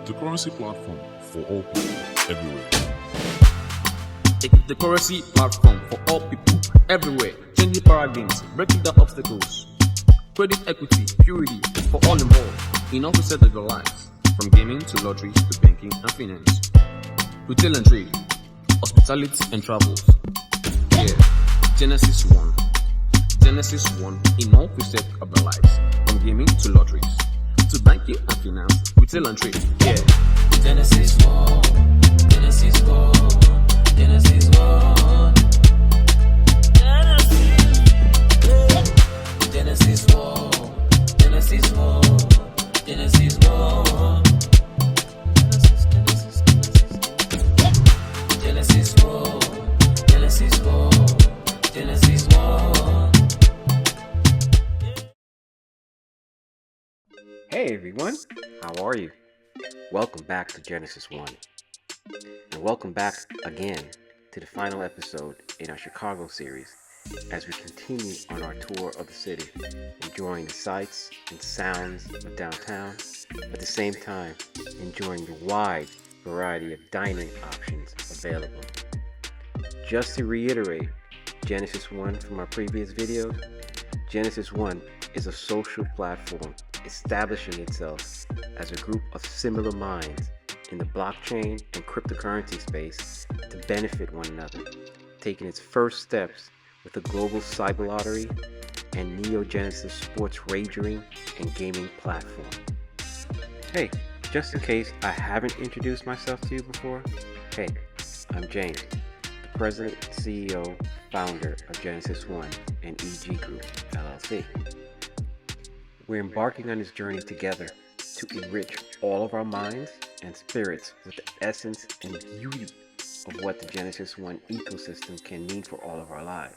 cryptocurrency platform for all people everywhere. A cryptocurrency platform for all people everywhere, changing paradigms, breaking down obstacles, creating equity, purity for all involved in all facets of their lives, from gaming to lotteries to banking and finance, retail and trade, hospitality and travels. Yeah, GenesisOne in all facets of their lives, from gaming to lotteries to banking and finance, retail and trade. Yeah, GenesisOne. Hey everyone, how are you? Welcome back to GenesisOne, and welcome back again to the final episode in our Chicago series as we continue on our tour of the city, enjoying the sights and sounds of downtown, at the same time enjoying the wide variety of dining options available. Just to reiterate GenesisOne from our previous videos, GenesisOne is a social platform establishing itself as a group of similar minds in the blockchain and cryptocurrency space to benefit one another, taking its first steps with a global CyberLottery and Genesis sports wagering and gaming platform. Hey, just in case I haven't introduced myself to you before, hey, I'm James, the President, CEO, founder of GenesisOne and EG Group, LLC. We're embarking on this journey together to enrich all of our minds and spirits with the essence and beauty of what the GenesisOne ecosystem can mean for all of our lives.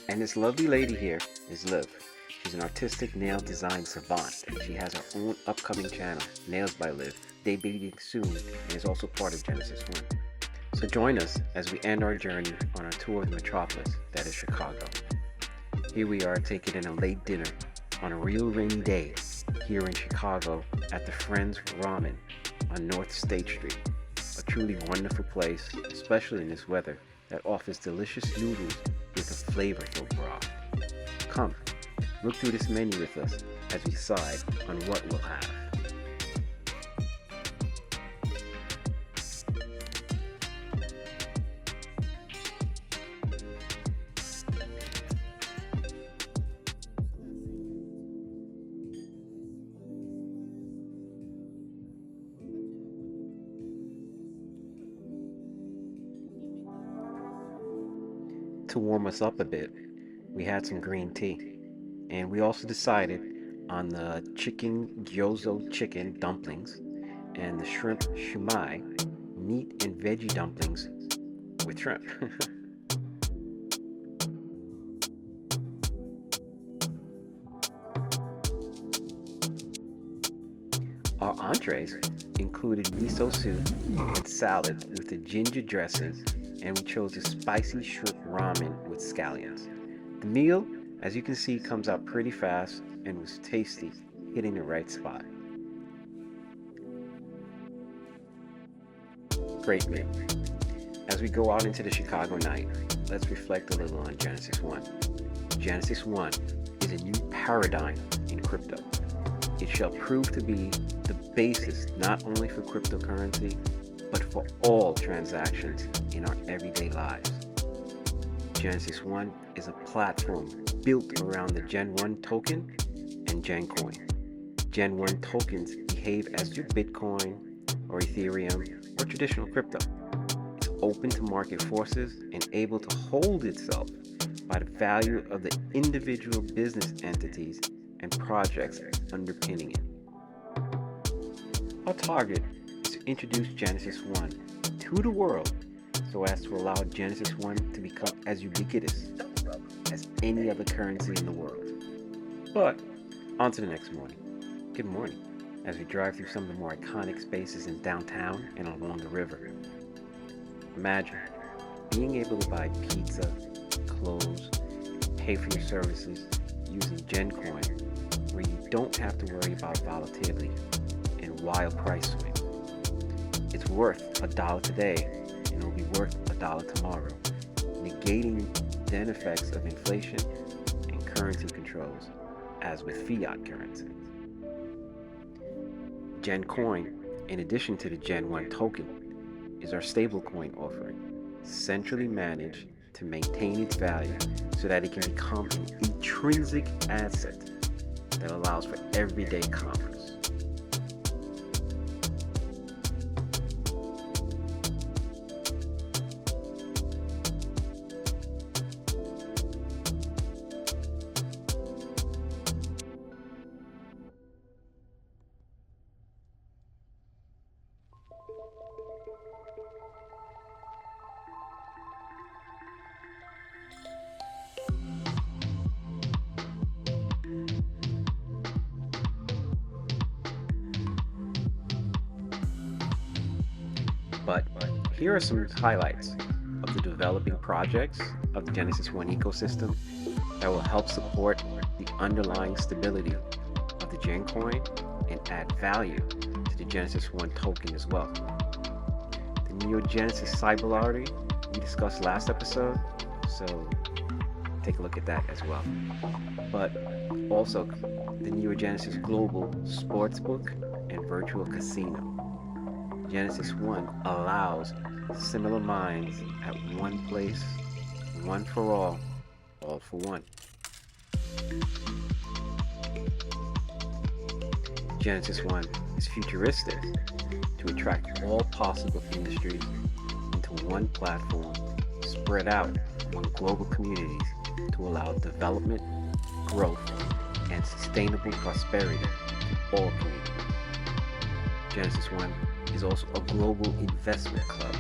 And this lovely lady here is Liv. She's an artistic nail design savant, and she has her own upcoming channel, Nails by Liv, debuting soon, and is also part of GenesisOne. So join us as we end our journey on our tour of the metropolis that is Chicago. Here we are taking in a late dinner on a real rainy day here in Chicago at the Friends Ramen on North State Street. A truly wonderful place, especially in this weather, that offers delicious noodles with a flavorful broth. Come, look through this menu with us as we decide on what we'll have. To warm us up a bit, we had some green tea, and we also decided on the chicken gyozo chicken dumplings and the shrimp shumai meat and veggie dumplings with shrimp. Our entrees included miso soup and salad with a ginger dressing, and we chose a spicy shrimp ramen with scallions. The meal, as you can see, comes out pretty fast and was tasty, hitting the right spot. Great meal. As we go out into the Chicago night, let's reflect a little on GenesisOne. GenesisOne is a new paradigm in crypto. It shall prove to be the basis not only for cryptocurrency, but for all transactions in our everyday lives. GenesisOne is a platform built around the Gen 1 token and Gen Coin. Gen 1 tokens behave as your Bitcoin or Ethereum or traditional crypto. It's open to market forces and able to hold itself by the value of the individual business entities and projects underpinning it. Our target is to introduce GenesisOne to the world so as to allow GenesisOne to become as ubiquitous as any other currency in the world. But on to the next morning. Good morning, as we drive through some of the more iconic spaces in downtown and along the river. Imagine being able to buy pizza, clothes, pay for your services using GenCoin, where you don't have to worry about volatility wild price swings. It's worth $1 today and it'll be worth $1 tomorrow, negating then effects of inflation and currency controls, as with fiat currencies. GenCoin, in addition to the Gen1 token, is our stablecoin offering, centrally managed to maintain its value so that it can become an intrinsic asset that allows for everyday commerce. But here are some highlights of the developing projects of the GenesisOne ecosystem that will help support the underlying stability of the GenCoin and add value to the GenesisOne token as well. The NeoGenesis CyberLottery we discussed last episode, so take a look at that as well. But also the NeoGenesis Global SportsBook and Virtual Casino. GenesisOne allows similar minds at one place, one for all for one. GenesisOne is futuristic to attract all possible industries into one platform, spread out among global communities to allow development, growth, and sustainable prosperity to all communities. GenesisOne is also a global investment club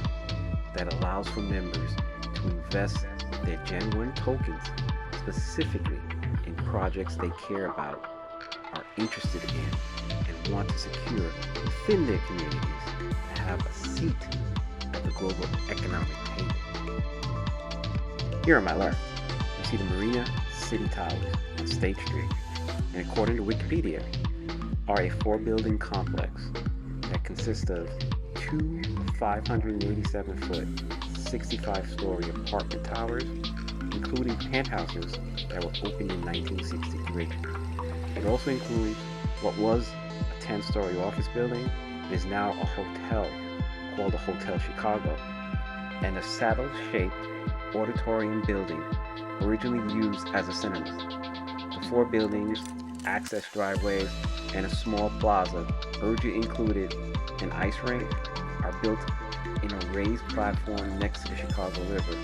that allows for members to invest their Gen1 tokens specifically in projects they care about, are interested in, and want to secure within their communities to have a seat at the global economic table. Here on my left, you see the Marina City Towers on State Street, and according to Wikipedia, are a 4-building complex that consists of 2 587-foot, 65-story apartment towers, including penthouses that were opened in 1963. It also includes what was a 10-story office building and is now a hotel called the Hotel Chicago, and a saddle-shaped auditorium building originally used as a cinema. The 4 buildings, access driveways, and a small plaza, originally included an ice rink, are built in a raised platform next to the Chicago River.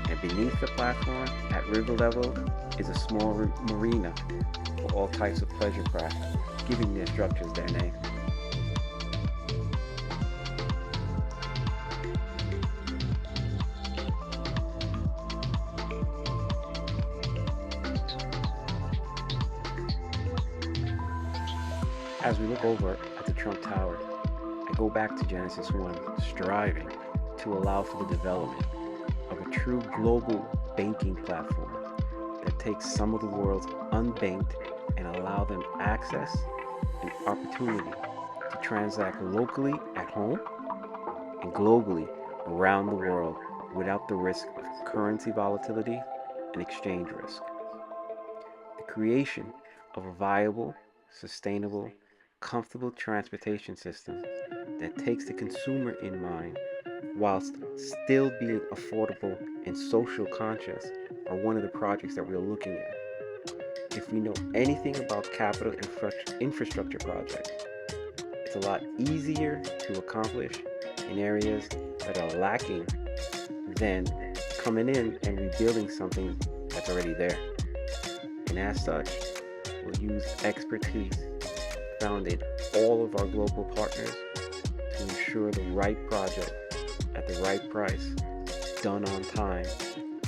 And beneath the platform, at river level, is a small marina for all types of pleasure craft, giving their structures their name. As we look over at the Trump Tower, I go back to GenesisOne striving to allow for the development of a true global banking platform that takes some of the world's unbanked and allow them access and opportunity to transact locally at home and globally around the world without the risk of currency volatility and exchange risk. The creation of a viable, sustainable, comfortable transportation system that takes the consumer in mind whilst still being affordable and social conscious are one of the projects that we're looking at. If we know anything about capital infrastructure projects, it's a lot easier to accomplish in areas that are lacking than coming in and rebuilding something that's already there. And as such, we'll use expertise found in all of our global partners to ensure the right project at the right price, done on time,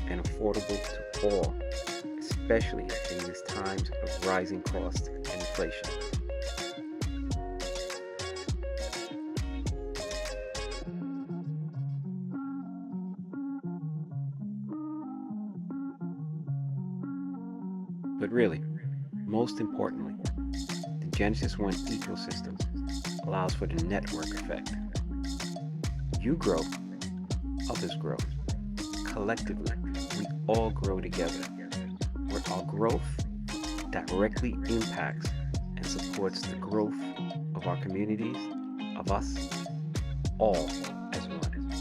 and affordable to all, especially in these times of rising costs and inflation. But really, most importantly, the GenesisOne ecosystem allows for the network effect. You grow, others grow. Collectively, we all grow together, where our growth directly impacts and supports the growth of our communities, of us, all as one.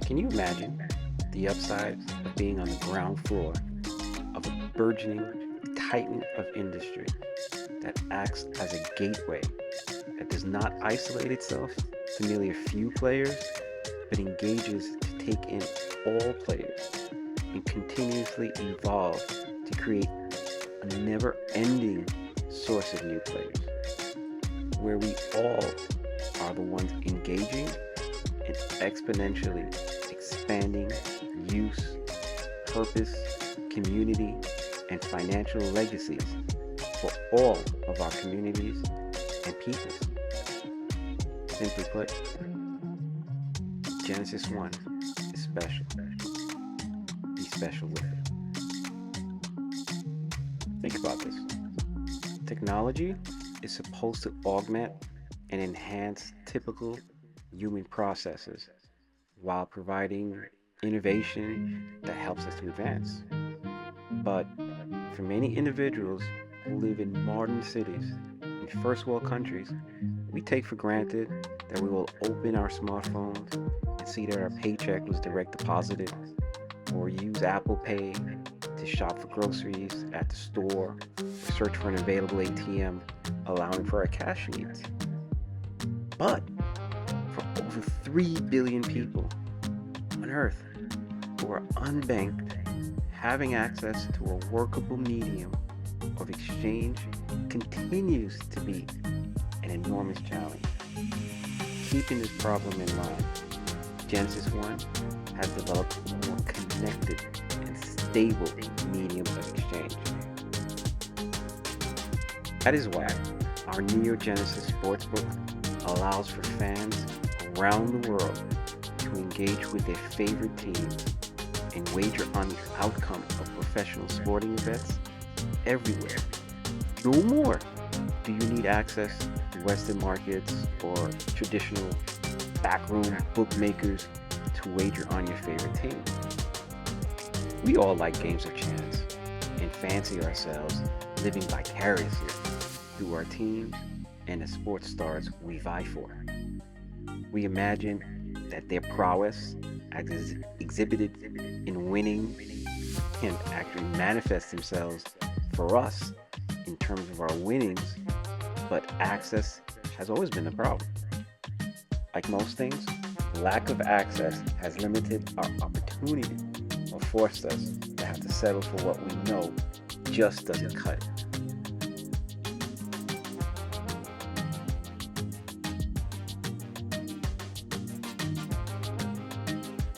Can you imagine the upsides of being on the ground floor of a burgeoning titan of industry that acts as a gateway that does not isolate itself to merely a few players, but engages to take in all players and continuously evolve to create a never-ending source of new players, where we all are the ones engaging and exponentially expanding use, purpose, community, and financial legacies for all of our communities and peoples. Simply put, GenesisOne is special. Be special with it. Think about this. Technology is supposed to augment and enhance typical human processes while providing innovation that helps us to advance. But for many individuals who live in modern cities, in first world countries, we take for granted that we will open our smartphones and see that our paycheck was direct deposited, or use Apple Pay to shop for groceries at the store, or search for an available ATM allowing for our cash needs. But for over 3 billion people on Earth who are unbanked, having access to a workable medium of exchange continues to be an enormous challenge. Keeping this problem in mind, GenesisOne has developed a more connected and stable medium of exchange. That is why our Genesis SportsBook allows for fans around the world to engage with their favorite teams and wager on the outcome of professional sporting events everywhere. No more do you need access to Western markets or traditional backroom bookmakers to wager on your favorite team. We all like games of chance and fancy ourselves living vicariously through our teams and the sports stars we vie for. We imagine that their prowess, as exhibited in winning, can actually manifest themselves for us in terms of our winnings, but access has always been the problem. Like most things, lack of access has limited our opportunity or forced us to have to settle for what we know just doesn't cut it.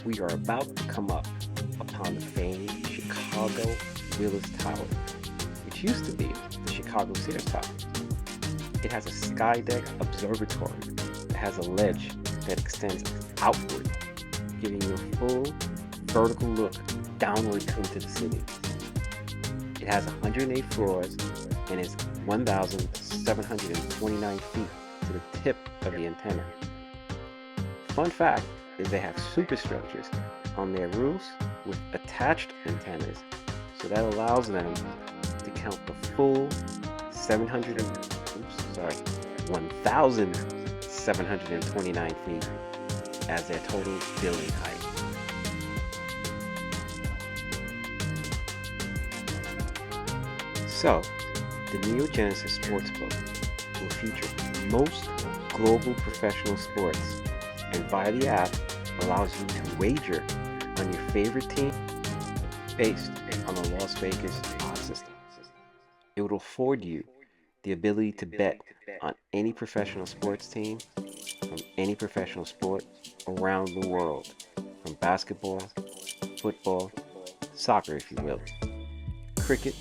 We are about to come up upon the famed Chicago Willis Tower, which used to be the Chicago Sears Tower. It has a skydeck observatory that has a ledge that extends outward, giving you a full vertical look downward into the city. It has 108 floors and is 1,729 feet to the tip of the antenna. Fun fact is they have superstructures on their roofs with attached antennas, so that allows them to count the full 1,729 feet as their total building height. So, the Genesis SportsBook will feature most global professional sports, and via the app allows you to wager on your favorite team based on the Las Vegas odds system. It will afford you the ability to bet on any professional sports team from any professional sport around the world, from basketball, football, soccer if you will, cricket,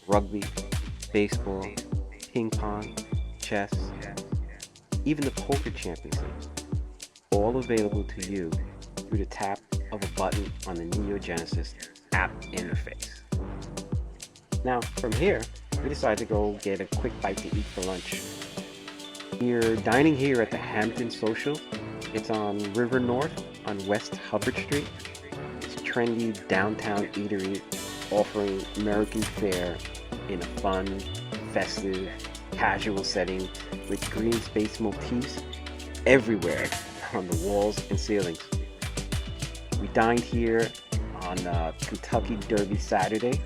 rugby, baseball, ping pong, chess, even the poker Champions League, all available to you through the tap of a button on the Genesis app interface. Now, from here, we decided to go get a quick bite to eat for lunch. We're dining here at the Hampton Social. It's on River North on West Hubbard Street. It's a trendy downtown eatery offering American fare in a fun, festive, casual setting with green space motifs everywhere on the walls and ceilings. We dined here on Kentucky Derby Saturday.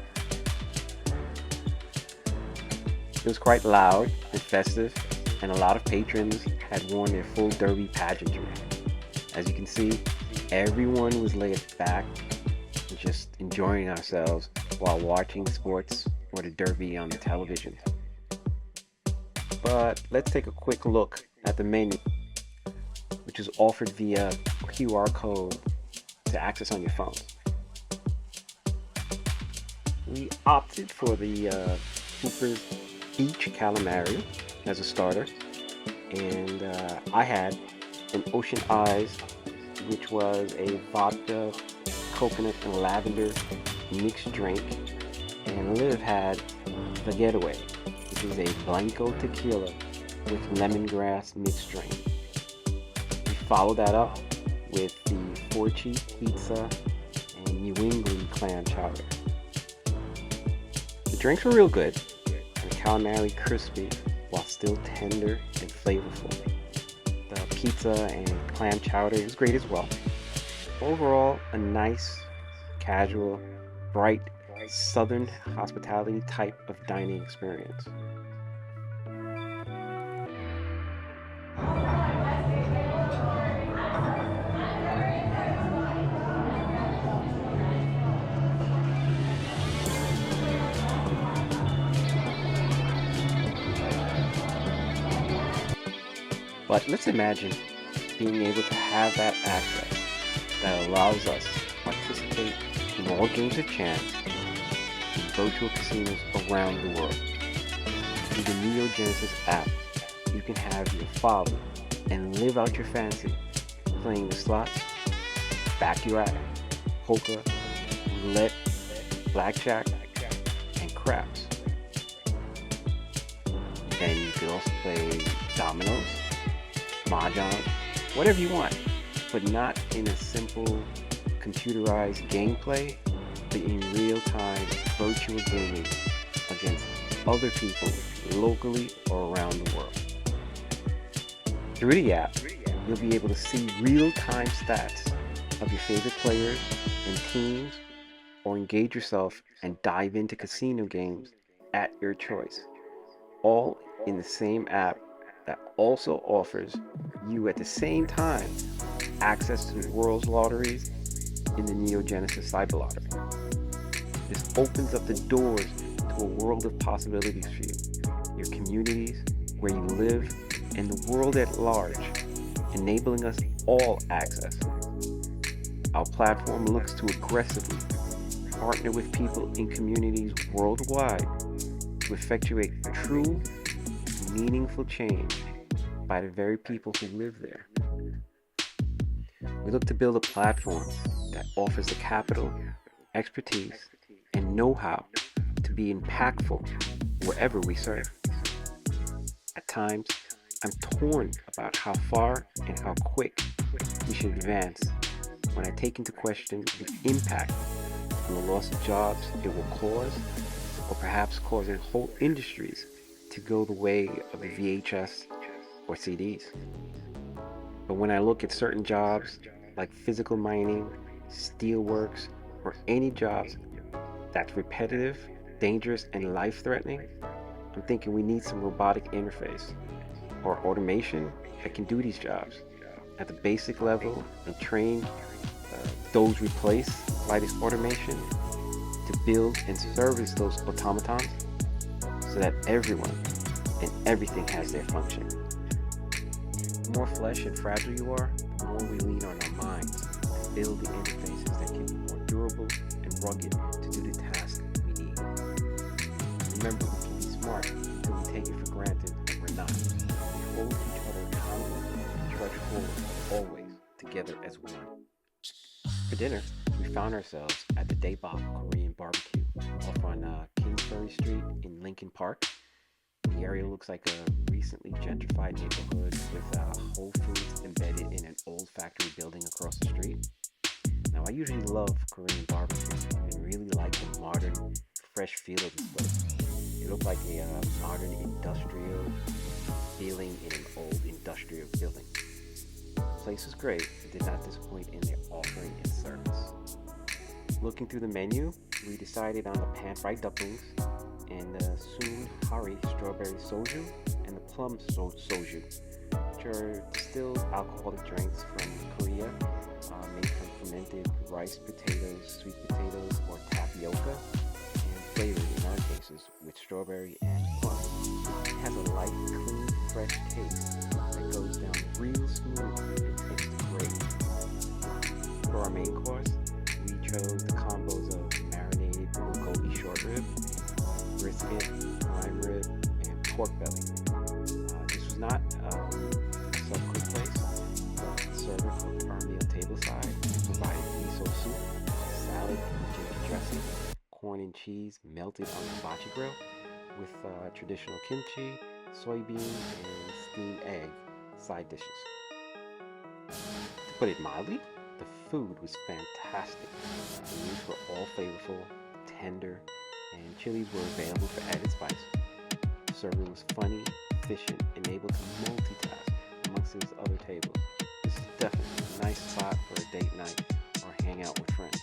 It was quite loud and festive, and a lot of patrons had worn their full Derby pageantry. As you can see, everyone was laid back and just enjoying ourselves while watching sports or the Derby on the television. But let's take a quick look at the menu, which is offered via QR code to access on your phone. We opted for the Cooper's Beach Calamari as a starter, and I had an Ocean Eyes, which was a vodka, coconut, and lavender mixed drink, and Liv had the Getaway, which is a Blanco tequila with lemongrass mixed drink. We followed that up with the Forchi pizza and New England clam chowder. The drinks were real good, and the calamari crispy while still tender and flavorful. The pizza and clam chowder was great as well. Overall, a nice, casual, bright, southern hospitality type of dining experience. But let's imagine being able to have that access that allows us to participate in all games of chance in virtual casinos around the world. Through the Neo Genesis app, you can have your folly and live out your fantasy playing the slots, baccarat, poker, roulette, blackjack, and craps. And you can also play dominoes, mahjong, whatever you want, but not in a simple computerized gameplay, but in real-time virtual gaming against other people locally or around the world. Through the app, you'll be able to see real-time stats of your favorite players and teams, or engage yourself and dive into casino games at your choice, all in the same app that also offers you at the same time access to the world's lotteries in the Neo Genesis CyberLottery. This opens up the doors to a world of possibilities for you, your communities, where you live, and the world at large, enabling us all access. Our platform looks to aggressively partner with people in communities worldwide to effectuate true, meaningful change by the very people who live there. We look to build a platform that offers the capital, expertise, and know-how to be impactful wherever we serve. At times, I'm torn about how far and how quick we should advance when I take into question the impact on the loss of jobs it will cause, or perhaps causing whole industries to go the way of the VHS or CDs. But when I look at certain jobs like physical mining, steelworks, or any jobs that's repetitive, dangerous, and life-threatening, I'm thinking we need some robotic interface or automation that can do these jobs at the basic level and train those replaced by this automation to build and service those automatons so that everyone and everything has their function. The more flesh and fragile you are, the more we lean on our minds to build the interfaces that can be more durable and rugged to do the task we need. Remember, we can be smart until we take it for granted and we're not. We hold each other accountable and trudge forward, always together as one. For dinner, we found ourselves at the Dayback Korean BBQ off on Kingsbury Street in Lincoln Park. The area looks like a recently gentrified gentrified neighborhood with Whole Foods embedded in an old factory building across the street. Now, I usually love Korean barbecue and really like the modern, fresh feel of this place. It looked like a modern industrial feeling in an old industrial building. The place was great and did not disappoint in their offering and service. Looking through the menu, we decided on the pan-fried dumplings and the soon hari strawberry soju and the plum soju, which are distilled alcoholic drinks from Korea, made from fermented rice, potatoes, sweet potatoes, or tapioca, and flavored in our cases with strawberry and plum. It has a light, clean, fresh taste that goes down real smooth and tastes great. For our main course, we chose the combos of marinated bulgogi short rib, brisket, prime rib, and pork belly. This was not a sub-cook place, but the server cooked our meal tableside and provided miso soup, salad, ginger dressing, corn and cheese melted on the hibachi grill with traditional kimchi, soybean, and steamed egg side dishes. To put it mildly, the food was fantastic. The meats were all flavorful, tender, and chilies were available for added spice. The server was funny, efficient, and able to multitask amongst his other tables. This is definitely a nice spot for a date night or hang out with friends.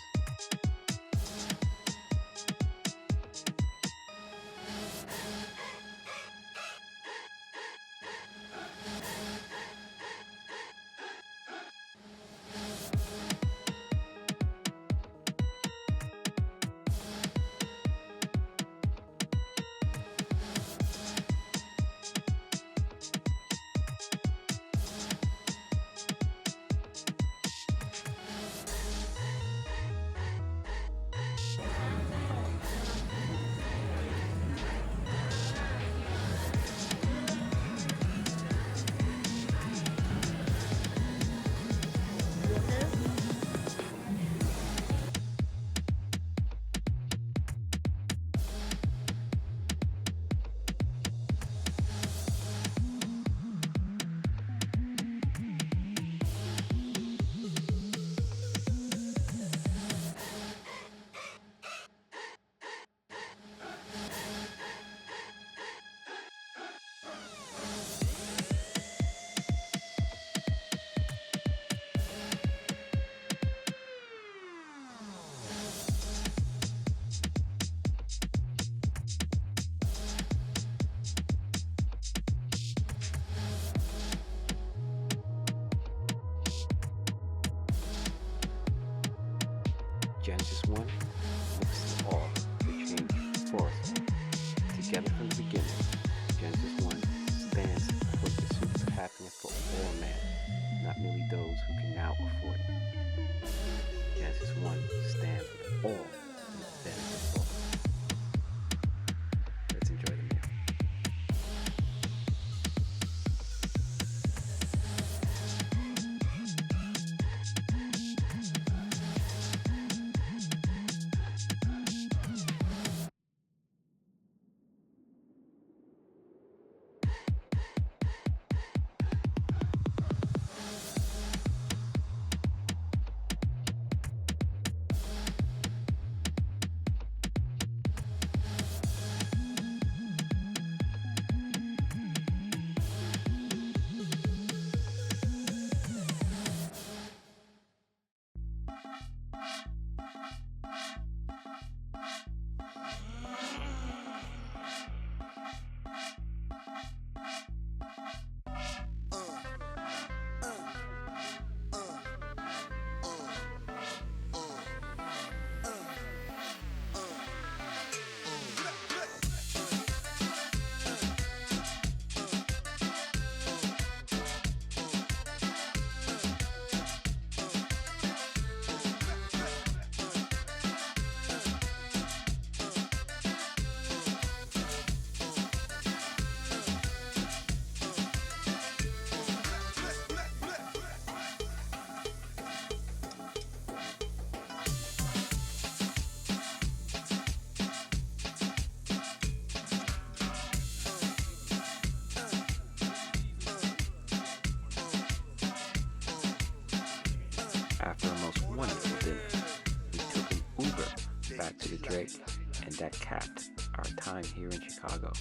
Drake, and that capped our time here in Chicago.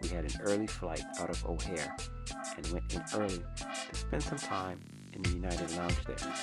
We had an early flight out of O'Hare and went in early to spend some time in the United Lounge there.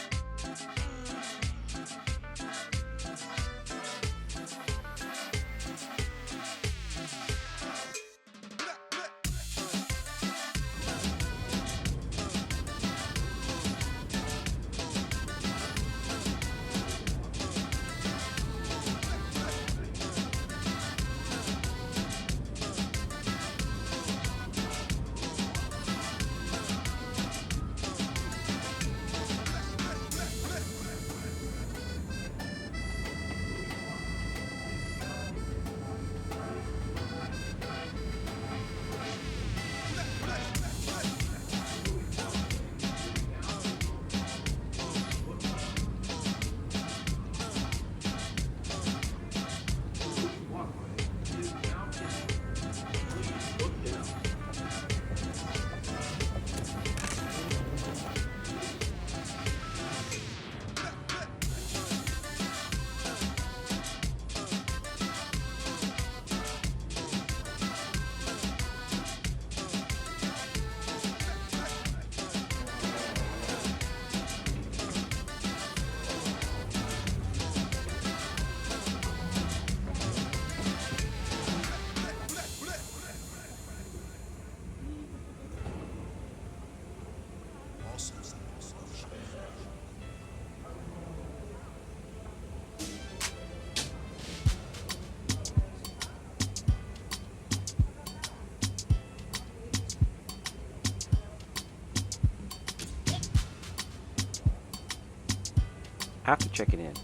After checking in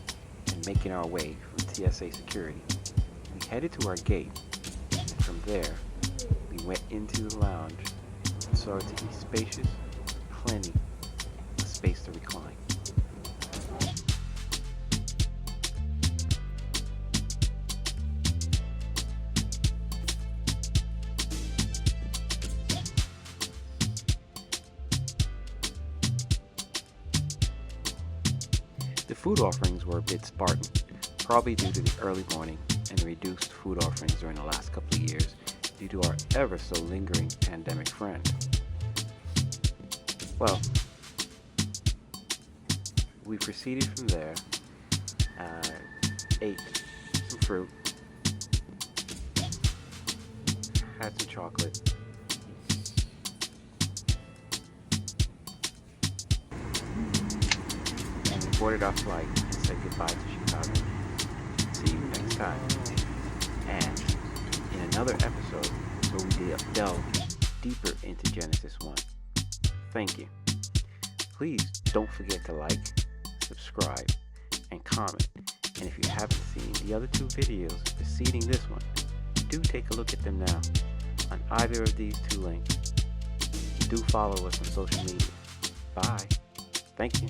and making our way from TSA security, we headed to our gate, and from there, we went into the lounge and saw it to be spacious, plenty of space to recline. The food offerings were a bit spartan, probably due to the early morning and reduced food offerings during the last couple of years due to our ever so lingering pandemic friend. Well, we proceeded from there, ate some fruit, had some chocolate, and we boarded our flight and said goodbye to Chicago. See you next time. And in another episode where we delve deeper into Genesis One. Thank you. Please don't forget to like, subscribe, and comment. And if you haven't seen the other two videos preceding this one, do take a look at them now on either of these two links. Do follow us on social media. Bye. Thank you.